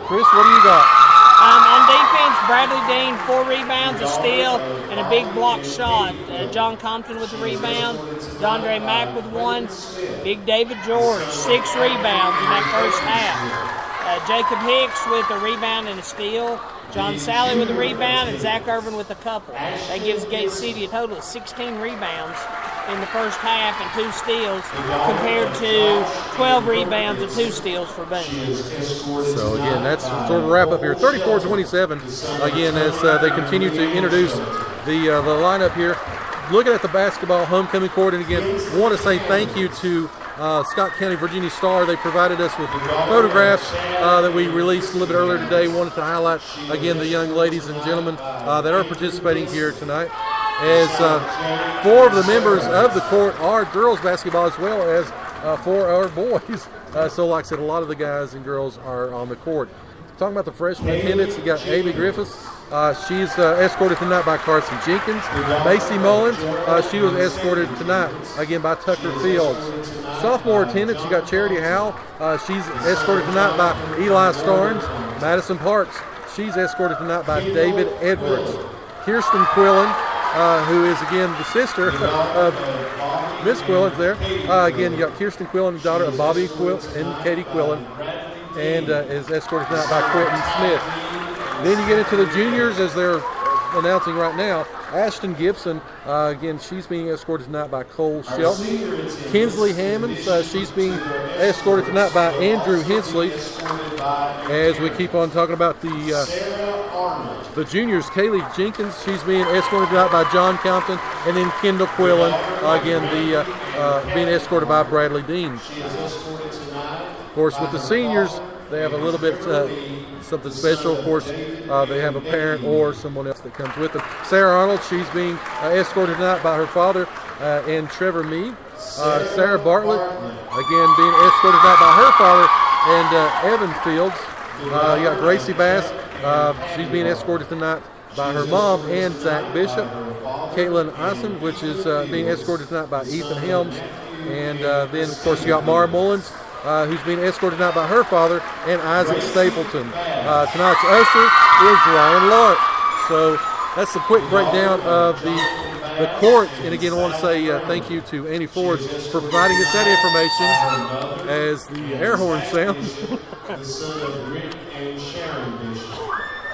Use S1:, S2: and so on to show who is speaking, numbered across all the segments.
S1: Chris, what do you got?
S2: On defense, Bradley Dean, 4 rebounds, a steal, and a big block shot. John Compton with the rebound, DeAndre Mack with 1, Big David George, 6 rebounds in that first half. Jacob Hicks with a rebound and a steal, John Sally with a rebound, and Zach Irvin with a couple. That gives Gate City a total of 16 rebounds in the first half and 2 steals, compared to 12 rebounds and 2 steals for Boone.
S1: So again, that's sort of a wrap up here. 34-27. Again, as they continue to introduce the lineup here. Looking at the basketball homecoming court, and again, want to say thank you to Scott County Virginia Star. They provided us with photographs that we released a little bit earlier today. Wanted to highlight again the young ladies and gentlemen that are participating here tonight, as 4 of the members of the court are girls basketball, as well as 4 are boys. So like I said, a lot of the guys and girls are on the court. Talking about the freshman attendance, you got Amy Griffiths. She's escorted tonight by Carson Jenkins. Macy Mullins, she was escorted tonight again by Tucker Fields. Sophomore attendance, you got Charity Howell. She's escorted tonight by Eli Starnes. Madison Parks, she's escorted tonight by David Edwards. Kirsten Quillen, who is again the sister of Miss Quillen there. Again, you got Kirsten Quillen, daughter of Bobby Quillen and Katie Quillen, and is escorted tonight by Quentin Smith. Then you get into the juniors, as they're announcing right now. Ashton Gibson, again, she's being escorted tonight by Cole Shelton. Kinsley Hammonds, she's being escorted tonight by Andrew Hensley. As we keep on talking about the juniors, Kaylee Jenkins, she's being escorted tonight by John Compton, and then Kendall Quillen, again, being escorted by Bradley Dean. Of course, with the seniors, they have a little bit something special. Of course, they have a parent or someone else that comes with them. Sarah Arnold, she's being escorted tonight by her father and Trevor Meade. Sarah Bartlett, again, being escorted tonight by her father and Evan Fields. You got Gracie Bass. She's being escorted tonight by her mom and Zach Bishop. Caitlin Eisen, which is being escorted tonight by Ethan Helms. And then, of course, you got Mara Mullins, who's being escorted tonight by her father and Isaac Stapleton. Tonight's usher is Ryan Lark. So that's a quick breakdown of the court. And again, I want to say thank you to Annie Ford for providing us that information as the air horn sounds.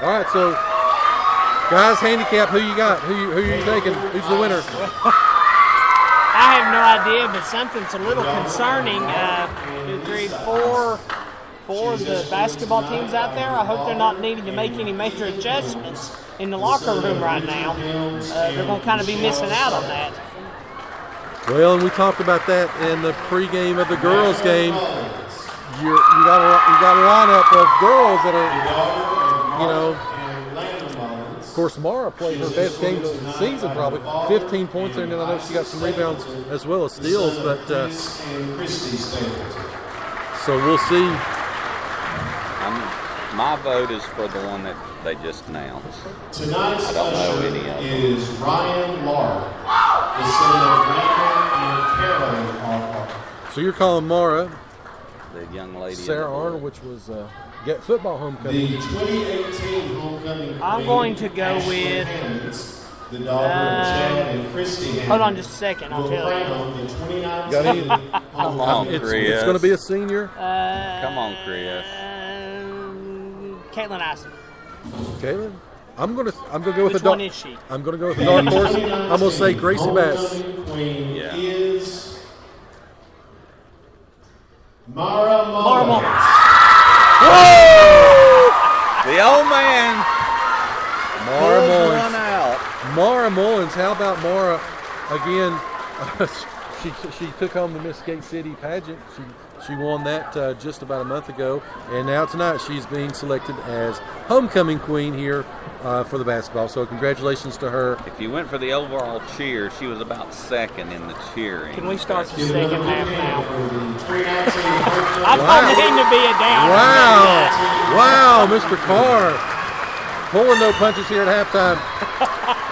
S1: All right, so guys, handicap, who you got? Who are you taking? Who's the winner?
S2: I have no idea, but something's a little concerning. 4 of the basketball teams out there. I hope they're not needing to make any major adjustments in the locker room right now. They're going to kind of be missing out on that.
S1: Well, and we talked about that in the pregame of the girls' game. You got a lineup of girls that are, of course, Mara played her best game of the season, probably 15 points there, and then I know she got some rebounds as well as steals. But so we'll see.
S3: My vote is for the one that they just announced.
S4: Tonight's
S3: I don't know any of them.
S4: is Ryan Lark, the son of Randall and Carolyn Lark.
S1: So you're calling Mara,
S3: The young lady.
S1: Sarah Arnold, which was get football homecoming.
S4: The 2018 homecoming.
S2: I'm going to go with.
S4: The daughter of Chad and Christy.
S2: Hold on just a second, I'll tell you.
S1: Got any?
S3: Come on,
S1: It's
S3: Chris.
S1: going to be a senior.
S3: Come on, Chris.
S2: Caitlin Eisen.
S1: Caitlin? I'm gonna go with
S2: Which
S1: a dark.
S2: one is she?
S1: I'm gonna go with a dark horse. I'm gonna say Gracie Bass.
S3: Yeah.
S4: Is Mara
S2: Mara
S4: Mullins.
S3: The old man.
S1: Mara
S3: Pulls
S1: Mullins.
S3: one out.
S1: Mara Mullins. How about Mara? Again, she took home the Miss Gate City pageant. She won that just about a month ago, and now tonight she's being selected as homecoming queen here for the basketball. So congratulations to her.
S3: If you went for the overall cheer, she was about second in the cheering.
S2: Can we start the second half now? I thought it needed to be a down.
S1: Wow, Mr. Carr. pulling no punches here at halftime.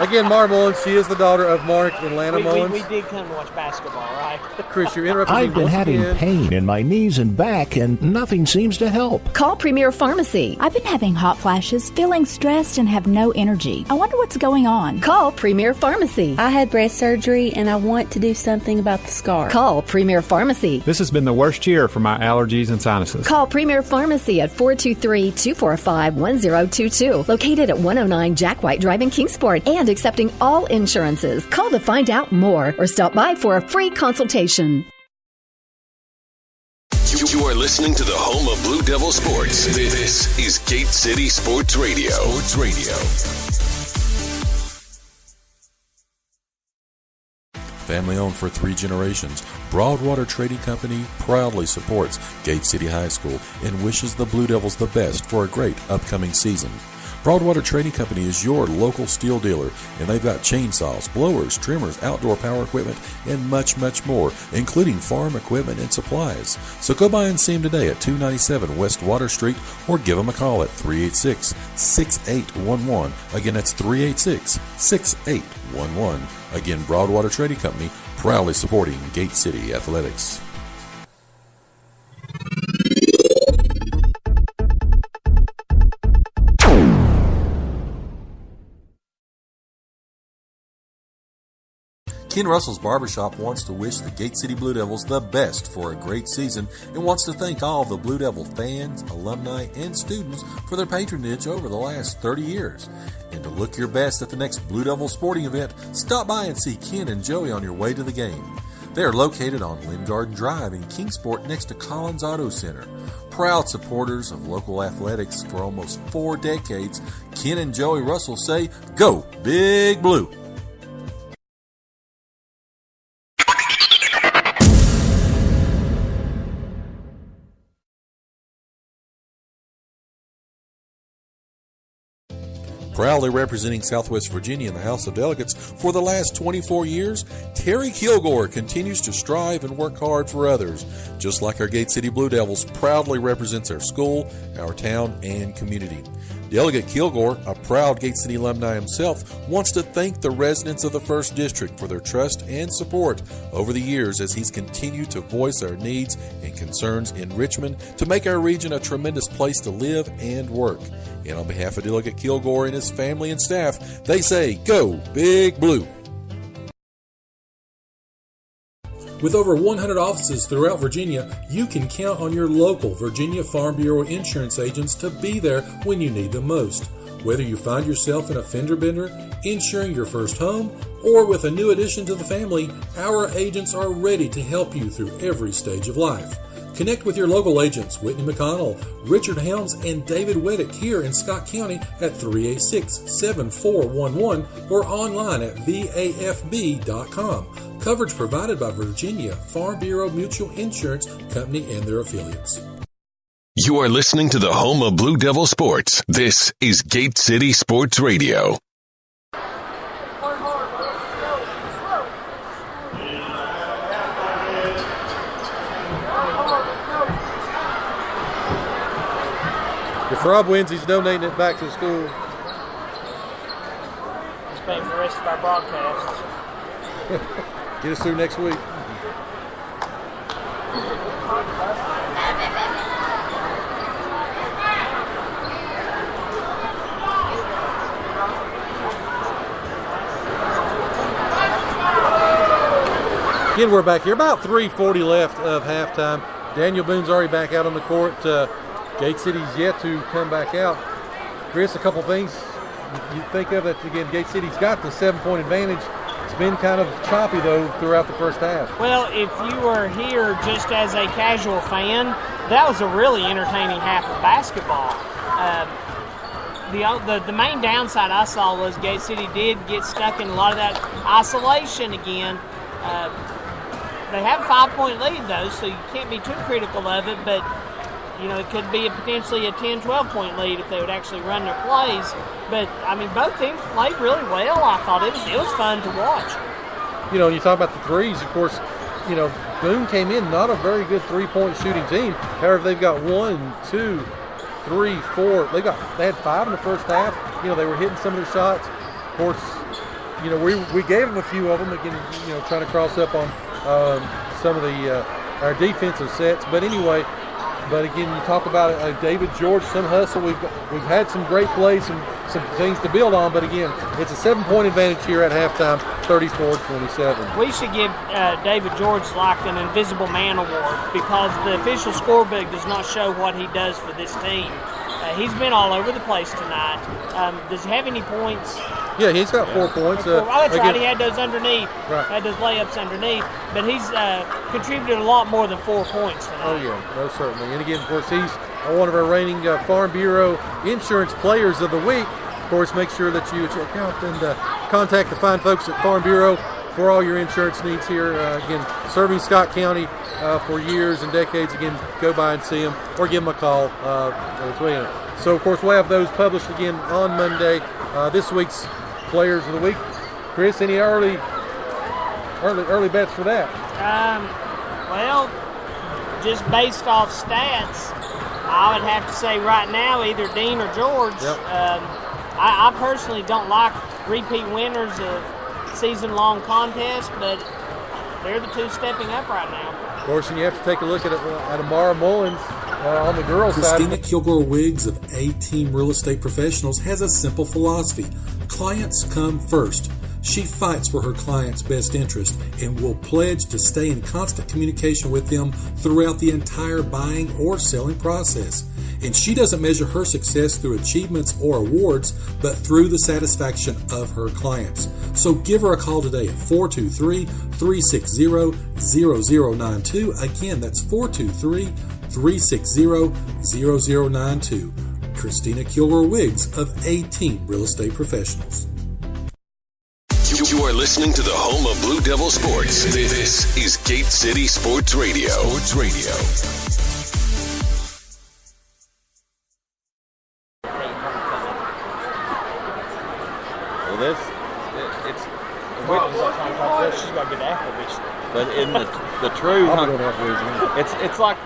S1: Again, Mara Mullins, she is the daughter of Mark and Lana Mullins.
S2: We did come to watch basketball, right?
S1: Chris, you're interrupting me
S5: I've been
S1: once
S5: having
S1: again.
S5: pain in my knees and back, and nothing seems to help.
S6: Call Premier Pharmacy.
S7: I've been having hot flashes, feeling stressed, and have no energy. I wonder what's going on.
S6: Call Premier Pharmacy.
S8: I had breast surgery, and I want to do something about the scar.
S6: Call Premier Pharmacy.
S9: This has been the worst year for my allergies and sinuses.
S6: Call Premier Pharmacy at 423-245-1022. Located at 109 Jack White Drive in Kingsport and accepting all insurances. Call to find out more or stop by for a free consultation.
S10: You are listening to the home of Blue Devil Sports. This is Gate City Sports Radio. Sports Radio.
S11: Family owned for 3 generations, Broadwater Trading Company proudly supports Gate City High School and wishes the Blue Devils the best for a great upcoming season. Broadwater Trading Company is your local steel dealer, and they've got chainsaws, blowers, trimmers, outdoor power equipment, and much, much more, including farm equipment and supplies. So go by and see them today at 297 West Water Street, or give them a call at 386-6811. Again, that's 386-6811. Again, Broadwater Trading Company, proudly supporting Gate City Athletics. Ken Russell's Barbershop wants to wish the Gate City Blue Devils the best for a great season and wants to thank all of the Blue Devil fans, alumni, and students for their patronage over the last 30 years. And to look your best at the next Blue Devil sporting event, stop by and see Ken and Joey on your way to the game. They are located on Lynn Garden Drive in Kingsport next to Collins Auto Center. Proud supporters of local athletics for almost 4 decades, Ken and Joey Russell say, "Go Big Blue!" Proudly representing Southwest Virginia in the House of Delegates for the last 24 years, Terry Kilgore continues to strive and work hard for others. Just like our Gate City Blue Devils proudly represents our school, our town, and community. Delegate Kilgore, a proud Gate City alumni himself, wants to thank the residents of the 1st District for their trust and support over the years as he's continued to voice our needs and concerns in Richmond to make our region a tremendous place to live and work. And on behalf of Delegate Kilgore and his family and staff, they say, "Go Big Blue!" With over 100 offices throughout Virginia, you can count on your local Virginia Farm Bureau insurance agents to be there when you need them most. Whether you find yourself in a fender bender, insuring your first home, or with a new addition to the family, our agents are ready to help you through every stage of life. Connect with your local agents, Whitney McConnell, Richard Helms, and David Weddick here in Scott County at 386-7411 or online at vafb.com. Coverage provided by Virginia Farm Bureau Mutual Insurance Company and their affiliates.
S10: You are listening to the home of Blue Devil Sports. This is Gate City Sports Radio.
S1: If Rob wins, he's donating it back to the school.
S2: He's paying for the rest of our broadcasts.
S1: Get us through next week. Again, we're back here. About 3:40 left of halftime. Daniel Boone's already back out on the court. Gate City's yet to come back out. Chris, a couple things you think of that, again, Gate City's got the 7-point advantage. It's been kind of choppy, though, throughout the first half.
S2: Well, if you were here just as a casual fan, that was a really entertaining half of basketball. The main downside I saw was Gate City did get stuck in a lot of that isolation again. They have a 5-point lead, though, so you can't be too critical of it, but you know, it could be potentially a 10, 12-point lead if they would actually run their plays. But, I mean, both teams played really well. I thought it was fun to watch.
S1: You know, you talk about the threes, of course, you know, Boone came in not a very good three-point shooting team. However, they've got 1, 2, 3, 4. They had 5 in the first half. You know, they were hitting some of their shots. Of course, you know, we gave them a few of them again. You know, trying to cross up on some of the our defensive sets. But anyway, again, you talk about David George, some hustle. We've had some great plays, some things to build on. But again, it's a 7-point advantage here at halftime, 34-27.
S2: We should give David George like an Invisible Man award because the official scorebook does not show what he does for this team. He's been all over the place tonight. Does he have any points?
S1: Yeah, he's got 4 points.
S2: That's right. He had those underneath.
S1: Right.
S2: Had those layups underneath. But he's contributed a lot more than 4 points tonight.
S1: Oh, yeah, most certainly. And again, of course, he's one of our reigning Farm Bureau Insurance Players of the Week. Of course, make sure that you check out and contact the fine folks at Farm Bureau for all your insurance needs here. Again, serving Scott County for years and decades. Again, go by and see them or give them a call. So, of course, we'll have those published again on Monday. This week's Players of the Week. Chris, any early bets for that?
S2: Well, just based off stats, I would have to say right now either Dean or George.
S1: Yep.
S2: I personally don't like repeat winners of season-long contests, but they're the two stepping up right now.
S1: Of course, and you have to take a look at Amara Mullins on the girls' side.
S11: Christina Kilgore-Wiggs of A-Team Real Estate Professionals has a simple philosophy. Clients come first. She fights for her clients' best interest and will pledge to stay in constant communication with them throughout the entire buying or selling process. And she doesn't measure her success through achievements or awards, but through the satisfaction of her clients. So give her a call today at 423-360-0092. Again, that's 423-360-0092. Christina Kilgore-Wiggs of A-Team Real Estate Professionals.
S10: You are listening to the home of Blue Devil Sports. This is Gate City Sports Radio. Sports Radio.
S3: Well, it's
S2: She's got to get Applebee's.
S3: but in the truth, it's like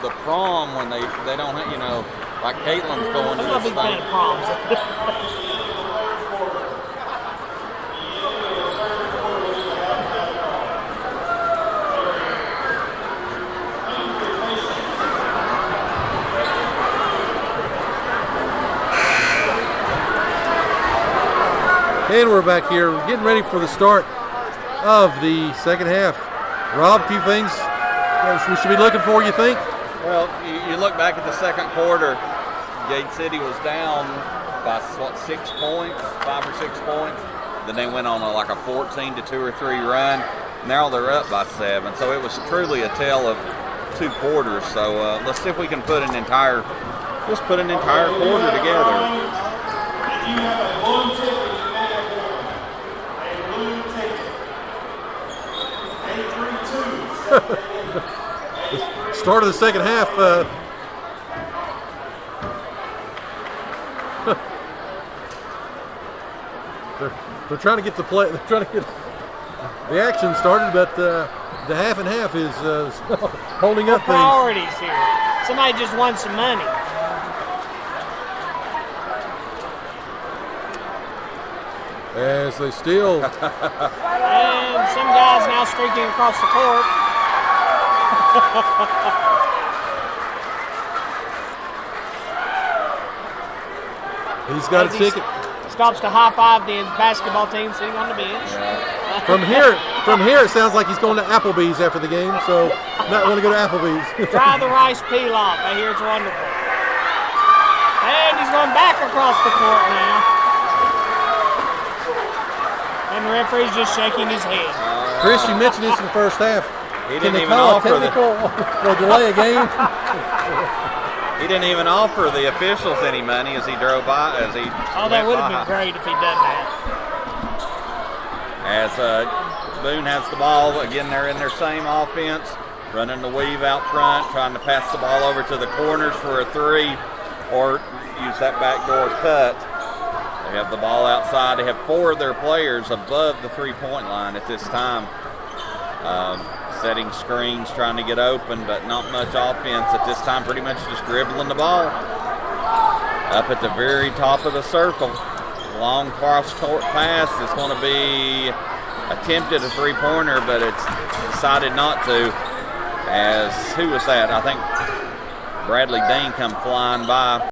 S3: the prom when they don't have, you know, like Caitlin's going to
S2: I'm not a
S3: this
S2: big fan
S3: thing.
S2: of proms.
S1: And we're back here getting ready for the start of the second half. Rob, a few things we should be looking for, you think?
S3: Well, you look back at the second quarter, Gate City was down by 6 points, 5 or 6 points. Then they went on like a 14-2 or 3 run. Now they're up by 7. So it was truly a tale of 2 quarters. So let's see if we can put an entire quarter together.
S1: The start of the second half. They're trying to get the play. They're trying to get the action started, but the half and half is holding up things.
S2: Priorities here. Somebody just won some money.
S1: As they still.
S2: And some guys now streaking across the court.
S1: He's got a ticket.
S2: Stops to high five the basketball team sitting on the bench.
S1: From here, it sounds like he's going to Applebee's after the game. So, not going to go to Applebee's.
S2: Try the rice pilaf. I hear it's wonderful. And he's going back across the court now. And the referee's just shaking his head.
S1: Chris, you mentioned this in the first half.
S3: He
S1: Can
S3: didn't
S1: they
S3: even
S1: call a
S3: offer
S1: technical or delay a game?
S3: He didn't even offer the officials any money as he drove by.
S2: That would have been great if he'd done that.
S3: As Boone has the ball, again, they're in their same offense, running the weave out front, trying to pass the ball over to the corners for a 3 or use that backdoor cut. They have the ball outside. They have 4 of their players above the 3-point line at this time. 6 setting screens, trying to get open, but not much offense at this time, pretty much just dribbling the ball. Up at the very top of the circle, long cross-court pass is going to be attempted a three-pointer, but it's decided not to. As, who was that? I think Bradley Dean come flying by.